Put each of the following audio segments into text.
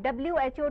WHO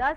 10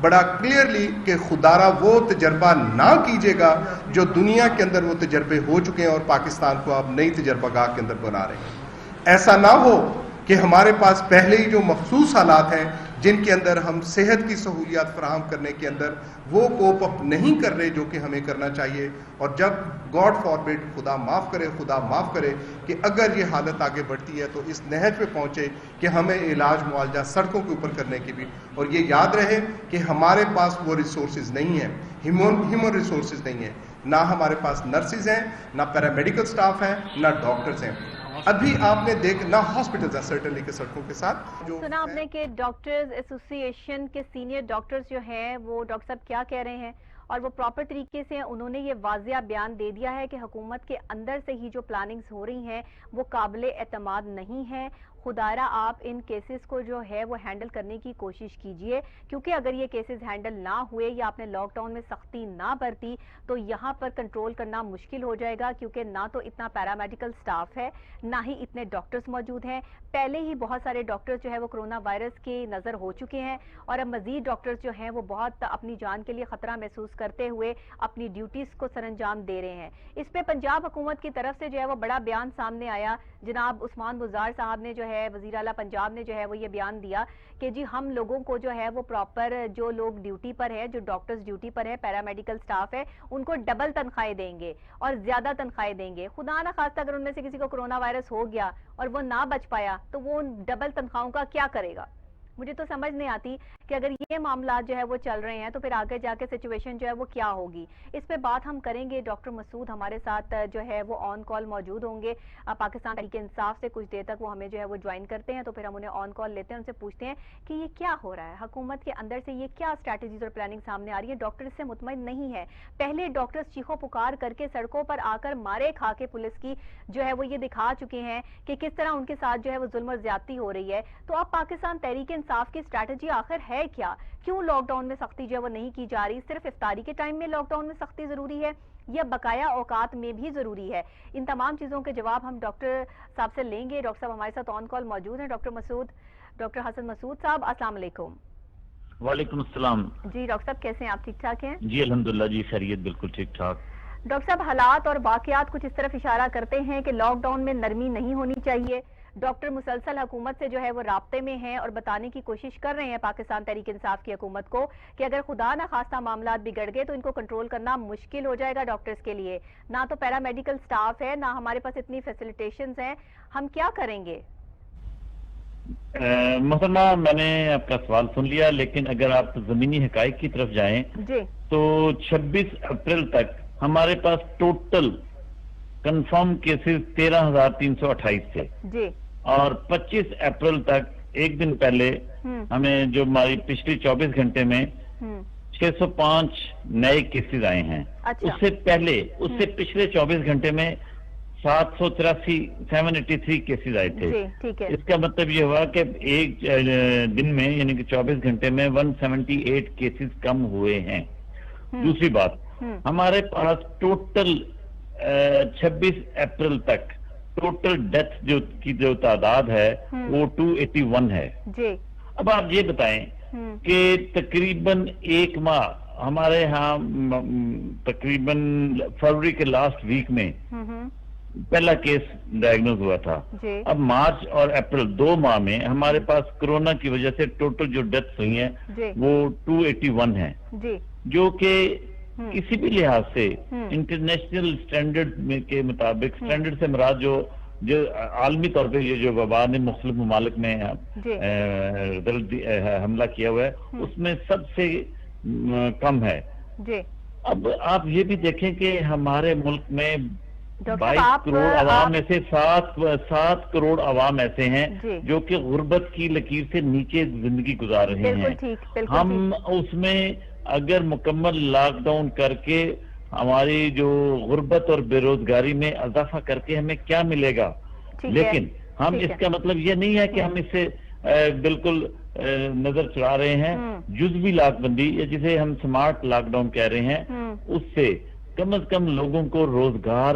بڑا clearly کہ خدارہ وہ تجربہ نہ کیجیے گا جو دنیا کے اندر وہ تجربے ہو چکے ہیں اور پاکستان کو آپ نئی تجربہ گاہ کے اندر بنا رہے ہیں. ایسا نہ ہو کہ ہمارے پاس پہلے ہی جو مخصوص حالات ہیں جن کے اندر ہم صحت کی سہولیات فراہم کرنے کے اندر وہ کوپ اپ نہیں کر رہے جو کہ ہمیں کرنا چاہیے, اور جب گاڈ فاربڈ خدا معاف کرے کہ اگر یہ حالت آگے بڑھتی ہے تو اس نہج پہ پہنچے کہ ہمیں علاج معالجہ سڑکوں کے اوپر کرنے کی بھی, اور یہ یاد رہے کہ ہمارے پاس وہ ریسورسز نہیں ہیں, ہیومن ریسورسز نہیں ہیں, نہ ہمارے پاس نرسز ہیں, نہ پیرامیڈیکل سٹاف ہیں, نہ ڈاکٹرز ہیں. ابھی آپ نے دیکھنا ہاسپٹلز ہیں سرٹنلی کے سڑکوں کے ساتھ. سنا آپ نے کہ ڈاکٹرز ایسوسی ایشن کے سینئر ڈاکٹرز جو ہیں وہ ڈاکٹر صاحب کیا کہہ رہے ہیں, اور وہ پراپر طریقے سے انہوں نے یہ واضح بیان دے دیا ہے کہ حکومت کے اندر سے ہی جو پلاننگز ہو رہی ہیں وہ قابل اعتماد نہیں ہیں. خدارہ آپ ان کیسز کو جو ہے وہ ہینڈل کرنے کی کوشش کیجئے, کیونکہ اگر یہ کیسز ہینڈل نہ ہوئے یا آپ نے لاک ڈاؤن میں سختی نہ برتی تو یہاں پر کنٹرول کرنا مشکل ہو جائے گا, کیونکہ نہ تو اتنا پیرامیڈیکل سٹاف ہے, نہ ہی اتنے ڈاکٹرز موجود ہیں. پہلے ہی بہت سارے ڈاکٹرز جو ہے وہ کرونا وائرس کی نظر ہو چکے ہیں, اور اب مزید ڈاکٹرز جو ہیں وہ بہت اپنی جان کے لیے خطرہ محسوس کرتے ہوئے اپنی ڈیوٹیز کو سر انجام دے رہے ہیں. اس پہ پنجاب حکومت کی طرف سے جو ہے وہ بڑا بیان سامنے آیا. جناب عثمان بزار صاحب نے جو ہے وزیر اعلیٰ پنجاب نے جو ہے وہ یہ بیان دیا کہ جی ہم لوگوں کو جو ہے وہ پراپر جو لوگ ڈیوٹی پر ہے, جو ڈاکٹرز ڈیوٹی پر ہے, پیرامیڈیکل سٹاف ہے, ان کو ڈبل تنخواہیں دیں گے اور زیادہ تنخواہیں دیں گے. خدا نہ خواستہ اگر ان میں سے کسی کو کرونا وائرس ہو گیا اور وہ نہ بچ پایا تو وہ ان ڈبل تنخواہوں کا کیا کرے گا؟ مجھے تو سمجھ نہیں آتی کہ اگر یہ معاملات جو ہے وہ چل رہے ہیں تو پھر آگے جا کے سچویشن جو ہے وہ کیا ہوگی. اس پہ بات ہم کریں گے. ڈاکٹر مسعود ہمارے ساتھ جو ہے وہ آن کال موجود ہوں گے. پاکستان تحریک انصاف سے کچھ دیر تک وہ ہمیں جو ہے وہ جوائن کرتے ہیں, تو پھر ہم انہیں آن کال لیتے ہیں, ان سے پوچھتے ہیں کہ یہ کیا ہو رہا ہے حکومت کے اندر سے, یہ کیا اسٹریٹجیز اور پلاننگ سامنے آ رہی ہے. ڈاکٹر اس سے مطمئن نہیں ہے. پہلے ڈاکٹرز چیخو پکار کر کے سڑکوں پر آ کر مارے کھا کے پولیس کی جو ہے وہ یہ دکھا چکے ہیں کہ کس طرح ان کے ساتھ جو ہے وہ ظلم اور زیادتی ہو رہی ہے. تو اب پاکستان تحریک انصاف کی اسٹریٹجی آخر ہے کیا؟ کیوں لاک ڈاؤن میں سختی جو ہے وہ نہیں کی جا رہی؟ صرف افطاری کے ٹائم میں لاک ڈاؤن میں سختی ضروری ہے یا بقایا اوقات میں بھی ضروری ہے؟ ان تمام چیزوں کے جواب ہم ڈاکٹر صاحب سے لیں گے. ڈاکٹر صاحب ہمارے ساتھ آن کال موجود ہیں. ڈاکٹر حسن مسعود صاحب, السلام علیکم. وعلیکم السلام. جی ڈاکٹر صاحب کیسے ہیں آپ؟ ٹھیک ٹھاک ہیں؟ جی الحمدللہ, جی خیریت, بالکل ٹھیک ٹھاک. ڈاکٹر صاحب حالات اور واقعات کچھ اس طرف اشارہ کرتے ہیں کہ لاک ڈاؤن میں نرمی نہیں ہونی چاہیے. ڈاکٹر مسلسل حکومت سے جو ہے وہ رابطے میں ہیں اور بتانے کی کوشش کر رہے ہیں پاکستان تحریک انصاف کی حکومت کو کہ اگر خدا نہ خواستہ معاملات بگڑ گئے تو ان کو کنٹرول کرنا مشکل ہو جائے گا ڈاکٹرز کے لیے. نہ تو پیرامیڈیکل سٹاف ہے, نہ ہمارے پاس اتنی فیسیلیٹیشنز ہیں. ہم کیا کریں گے؟ محترمہ, میں نے آپ کا سوال سن لیا, لیکن اگر آپ زمینی حقائق کی طرف جائیں جی تو 26 اپریل تک ہمارے پاس ٹوٹل کنفرم کیسز 13,328 تھے جی, اور 25 اپریل تک ایک دن پہلے ہمیں جو ہماری پچھلی 24 گھنٹے میں 605 نئے کیسز آئے ہیں. اچھا. اس سے پچھلے 24 گھنٹے میں 783 کیسز آئے تھے. ٹھیک ہے. اس کا مطلب یہ ہوا کہ ایک دن میں یعنی کہ 24 گھنٹے میں 178 کیسز کم ہوئے ہیں. دوسری بات, ہمارے پاس ٹوٹل 26 اپریل تک ٹوٹل ڈیتھ جو تعداد ہے وہ 281 ہے. جی. اب آپ یہ بتائیں کہ تقریباً ایک ماہ ہمارے ہاں تقریباً فروری کے لاسٹ ویک میں پہلا کیس ڈائیگنوز ہوا تھا. اب مارچ اور اپریل 2 ماہ میں ہمارے پاس کرونا کی وجہ سے ٹوٹل جو ڈیتھ ہوئی ہیں وہ 281 ہیں, جو کہ کسی بھی لحاظ سے انٹرنیشنل سٹینڈرڈ کے مطابق, سٹینڈرڈ سے مراد جو عالمی طور پہ یہ جو وبا نے مختلف ممالک میں حملہ کیا ہوا ہے اس میں سب سے کم ہے. اب آپ یہ بھی دیکھیں کہ ہمارے ملک میں 22 کروڑ عوام میں سے 7 کروڑ عوام ایسے ہیں جو کہ غربت کی لکیر سے نیچے زندگی گزار رہے ہیں. ہم اس میں اگر مکمل لاک ڈاؤن کر کے ہماری جو غربت اور بے روزگاری میں اضافہ کر کے ہمیں کیا ملے گا, لیکن ہم اس کا مطلب یہ نہیں ہے کہ ہم اس سے بالکل نظر چڑھا رہے ہیں. جزوی لاک بندی یا جسے ہم سمارٹ لاک ڈاؤن کہہ رہے ہیں, اس سے کم از کم لوگوں کو روزگار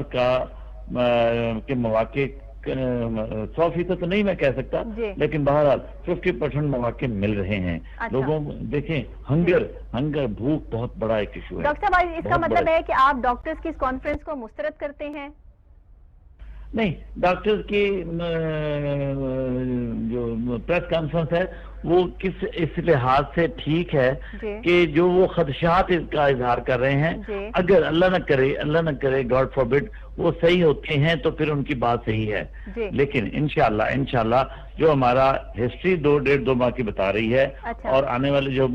کے مواقع 100% تو نہیں میں کہہ سکتا، لیکن بہرحال 50% مواقع مل رہے ہیں لوگوں. دیکھیں ہنگر بھوک بہت بڑا ایک ایشو ہے. ڈاکٹر صاحب اس کا مطلب ہے کہ آپ ڈاکٹرز کی اس کانفرنس کو مسترد کرتے ہیں؟ نہیں، ڈاکٹر کی جو پریس کانفرنس ہے وہ اس لحاظ سے ٹھیک ہے کہ جو وہ خدشات کا اظہار کر رہے ہیں، اگر اللہ نہ کرے گاڈ فاربڈ وہ صحیح ہوتے ہیں تو پھر ان کی بات صحیح ہے. لیکن انشاءاللہ جو ہمارا ہسٹری 2.5 ماہ کی بتا رہی ہے، اور آنے والے جو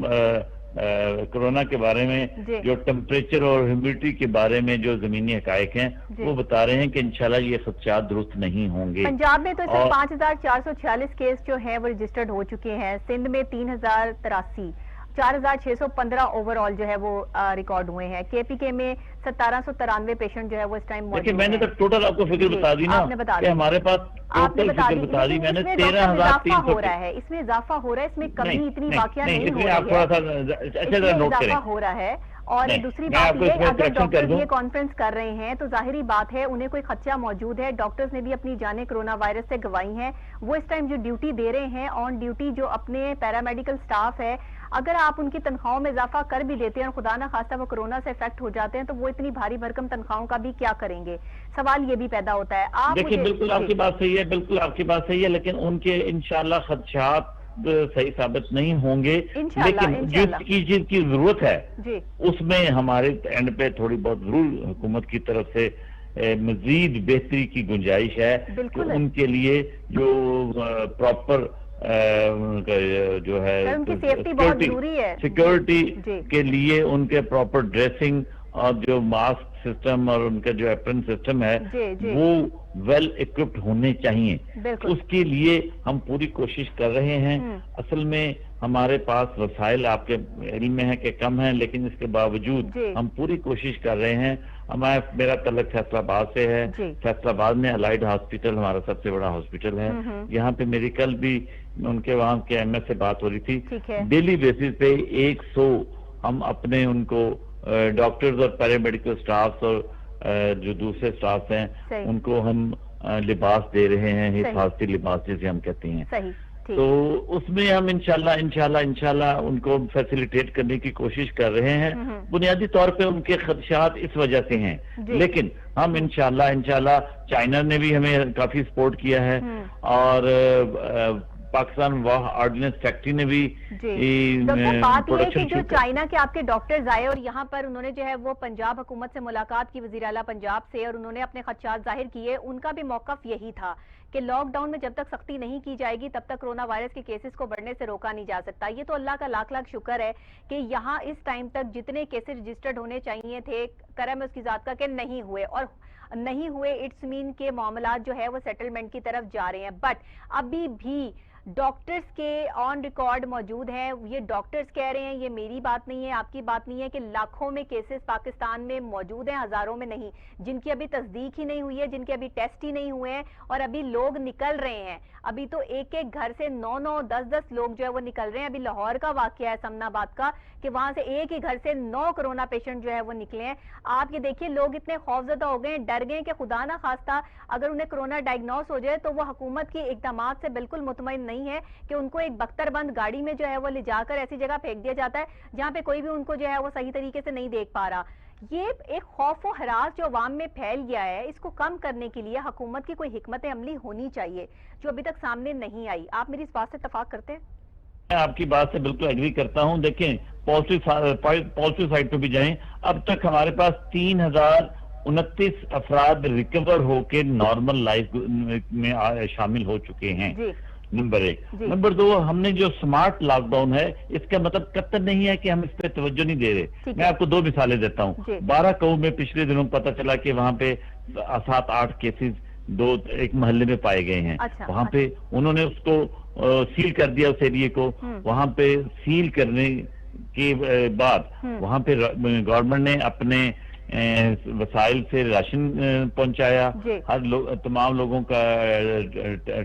کرونا کے بارے میں جو ٹمپریچر اور ہیومیڈیٹی کے بارے میں جو زمینی حقائق ہیں وہ بتا رہے ہیں کہ انشاءاللہ یہ خدشات درست نہیں ہوں گے. پنجاب میں تو 5446 کیس جو ہیں وہ رجسٹرڈ ہو چکے ہیں، سندھ میں 3083، 4615 اوور آل جو ہے وہ ریکارڈ ہوئے ہیں. کے پی کے میں 1793 پیشنٹ جو ہے وہ اس ٹائم موجود ہیں. لیکن میں نے تو ٹوٹل آپ کو فگر بتا دی نا کہ ہمارے پاس ٹوٹل فگر بتا دی میں نے 13,300 ہو رہا ہے. اس میں اضافہ ہو رہا ہے، اس میں کمی اتنی واقعہ نہیں ہو رہی ہے، اضافہ ہو رہا ہے. اور دوسری بات یہ اگر ڈاکٹر یہ کانفرنس کر رہے ہیں تو ظاہری بات ہے انہیں کوئی خدشہ موجود ہے. ڈاکٹرز نے بھی اپنی جانیں کرونا وائرس سے گنوائی ہیں. وہ اس ٹائم جو ڈیوٹی دے رہے ہیں آن ڈیوٹی جو اپنے پیرامیڈیکل سٹاف ہے، اگر آپ ان کی تنخواہوں میں اضافہ کر بھی دیتے ہیں اور خدا نہ خواستہ وہ کرونا سے افیکٹ ہو جاتے ہیں تو وہ اتنی بھاری بھرکم تنخواہوں کا بھی کیا کریں گے؟ سوال یہ بھی پیدا ہوتا ہے. دیکھیں بالکل آپ کی بات صحیح ہے، لیکن ان کے انشاءاللہ خدشات صحیح ثابت نہیں ہوں گے. لیکن جس چیز کی ضرورت ہے اس میں ہمارے اینڈ پہ تھوڑی بہت ضرور حکومت کی طرف سے مزید بہتری کی گنجائش ہے. ان کے لیے جو پراپر جو ہے سیکورٹی کے لیے ان کے پراپر ڈریسنگ اور جو ماسک سسٹم اور ان کا جو اپرن سسٹم ہے وہ ویل اکوپڈ ہونے چاہیے. اس کے لیے ہم پوری کوشش کر رہے ہیں. اصل میں ہمارے پاس وسائل آپ کے علم میں ہے کہ کم ہیں، لیکن اس کے باوجود ہم پوری کوشش کر رہے ہیں. میرا تعلق فیصل آباد سے ہے. فیصل آباد میں الائڈ ہاسپٹل ہمارا سب سے بڑا ہاسپٹل ہے. یہاں پہ میری کل بھی ان کے وہاں کے ایم ایس سے بات ہو رہی تھی. ڈیلی بیسس پہ 100 ہم اپنے ان کو ڈاکٹرز اور پیرامیڈیکل سٹافز اور جو دوسرے سٹاف ہیں ان کو ہم لباس دے رہے ہیں، حفاظتی لباس جسے ہم کہتے ہیں. تو اس میں ہم انشاءاللہ ان کو فیسیلیٹیٹ کرنے کی کوشش کر رہے ہیں. بنیادی طور پہ ان کے خدشات اس وجہ سے ہیں، لیکن ہم انشاءاللہ چائنا نے بھی ہمیں کافی سپورٹ کیا ہے، اور پاکستان واہ آرڈیننس فیکٹری نے بھی بات یہ ہے کہ جو چائنا کے آپ کے ڈاکٹرز آئے اور یہاں پر انہوں نے جو ہے وہ پنجاب حکومت سے ملاقات کی، وزیر اعلیٰ پنجاب سے، اور انہوں نے اپنے خدشات ظاہر کیے. ان کا بھی موقف یہی تھا کہ لاک ڈاؤن میں جب تک سختی نہیں کی جائے گی تب تک کرونا وائرس کے کیسز کو بڑھنے سے روکا نہیں جا سکتا. یہ تو اللہ کا لاکھ شکر ہے کہ یہاں اس ٹائم تک جتنے کیسز رجسٹرڈ ہونے چاہیے تھے، کرم ہے اس کی ذات کا کہ نہیں ہوئے، اور نہیں ہوئے اٹس مین کے معاملات جو ہے وہ سیٹلمنٹ کی طرف جا رہے ہیں. بٹ ابھی بھی ڈاکٹرز کے آن ریکارڈ موجود ہیں. یہ ڈاکٹرز کہہ رہے ہیں، یہ میری بات نہیں ہے، آپ کی بات نہیں ہے، کہ لاکھوں میں کیسز پاکستان میں موجود ہیں، ہزاروں میں نہیں، جن کی ابھی تصدیق ہی نہیں ہوئی ہے، جن کے ابھی ٹیسٹ ہی نہیں ہوئے ہیں، اور ابھی لوگ نکل رہے ہیں. ابھی تو ایک گھر سے 9 10 لوگ جو ہے وہ نکل رہے ہیں. ابھی لاہور کا واقعہ ہے سمنا آباد کا کہ وہاں سے ایک ہی گھر سے 9 کرونا پیشنٹ جو ہے وہ نکلے ہیں. آپ یہ دیکھیے لوگ اتنے خوفزدہ ہو گئے، ڈر گئے کہ خدا نہ خواستہ اگر انہیں کرونا ڈائگنوز ہو جائے تو وہ حکومت کی اقدامات سے بالکل مطمئن نہیں ہے کہ ان کو ایک بختر بند گاڑی میں جو ہے وہ لے جا کر ایسی جگہ پھینک دیا جاتا ہے جہاں پہ کوئی بھی ان کو جو ہے وہ صحیح طریقے سے نہیں دیکھ پا رہا. یہ ایک خوف و ہراس جو عوام میں پھیل گیا ہے، اس کو کم کرنے کے لیے حکومت کی کوئی حکمت عملی ہونی چاہیے جو ابھی تک سامنے نہیں آئی. آپ میری اس بات سے اتفاق کرتے ہیں؟ میں آپ کی بات سے بالکل ایگری کرتا ہوں. دیکھیں پازیٹیو سائڈ پہ بھی جائیں، اب تک ہمارے پاس 3029 افراد ریکور ہو کے نارمل لائف میں شامل ہو چکے ہیں. نمبر 1. نمبر 2، ہم نے جو سمارٹ لاک ڈاؤن ہے اس کا مطلب قطر نہیں ہے کہ ہم اس پہ توجہ نہیں دے رہے. میں آپ کو 2 مثالیں دیتا ہوں. 12 میں پچھلے دنوں پتہ چلا کہ وہاں پہ 7-8 کیسز ایک محلے میں پائے گئے ہیں. وہاں پہ انہوں نے اس کو سیل کر دیا اس ایریے کو. وہاں پہ سیل کرنے کے بعد وہاں پہ گورنمنٹ نے اپنے وسائل سے راشن پہنچایا. تمام لوگوں کا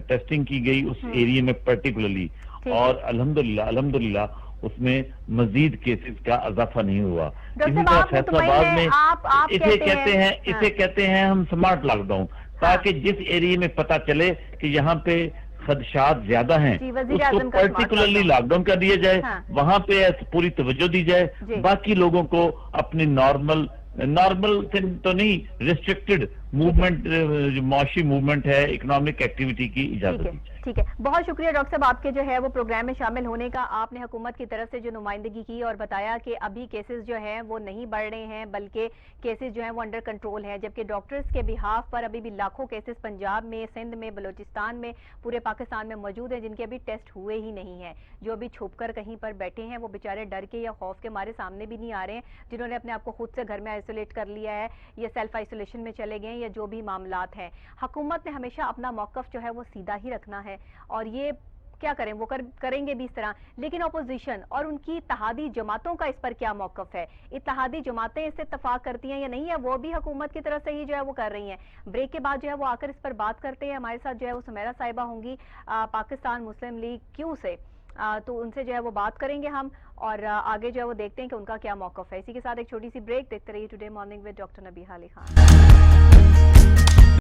ٹیسٹنگ کی گئی اس ایریے میں پرٹیکولرلی، اور الحمدللہ اس میں مزید کیسز کا اضافہ نہیں ہوا. اسی طرح فیصل آباد میں اسے کہتے ہیں ہم سمارٹ لاک ڈاؤن. تاکہ جس ایریے میں پتہ چلے کہ یہاں پہ خدشات زیادہ ہیں اس کو پرٹیکولرلی لاک ڈاؤن کر دیا جائے، وہاں پہ پوری توجہ دی جائے، باقی لوگوں کو اپنی نارمل تو نہیں ریسٹرکٹڈ موومنٹ، جو معاشی موومنٹ ہے، اکنامک ایکٹیویٹی کی اجازت دی جائے۔ ٹھیک ہے، بہت شکریہ ڈاکٹر صاحب آپ کے جو ہے وہ پروگرام میں شامل ہونے کا۔ آپ نے حکومت کی طرف سے جو نمائندگی کی اور بتایا کہ ابھی کیسز جو ہیں وہ نہیں بڑھ رہے ہیں بلکہ کیسز جو ہیں وہ انڈر کنٹرول ہیں، جبکہ ڈاکٹرز کے بہاف پر ابھی بھی لاکھوں کیسز پنجاب میں، سندھ میں، بلوچستان میں، پورے پاکستان میں موجود ہیں جن کے ابھی ٹیسٹ ہوئے ہی نہیں ہیں، جو ابھی چھپ کر کہیں پر بیٹھے ہیں، وہ بیچارے ڈر کے یا خوف کے مارے سامنے بھی نہیں آ رہے ہیں، جنہوں نے اپنے آپ کو خود سے گھر میں آئسولیٹ کر لیا ہے یا سیلف آئسولیشن میں چلے گئے یا جو بھی معاملات ہیں۔ حکومت نے ہمیشہ اپنا موقف جو ہے وہ سیدھا ہی رکھنا ہے اور یہ کیا کریں، وہ کریں گے بھی اس طرح، لیکن اپوزیشن اور ان کی اتحادی جماعتوں کا اس پر کیا موقف ہے؟ اتحادی جماعتیں اس سے اتفاق کرتی ہیں یا نہیں ہے؟ وہ بھی حکومت کی طرف سے ہی جو ہے وہ کر رہی ہیں۔ بریک کے بعد جو ہے وہ آ کر اس پر بات کرتے ہیں، ہمارے ساتھ جو ہے وہ سمیرہ صاحبہ ہوں گی پاکستان مسلم لیگ کیو سے، تو ان سے جو ہے وہ بات کریں گے ہم اور آگے جو ہے وہ دیکھتے ہیں کہ ان کا کیا موقف ہے۔ اسی کے ساتھ ایک چھوٹی سی بریک، دیکھتے رہیے today morning with doctor Nabiha Ali Khan.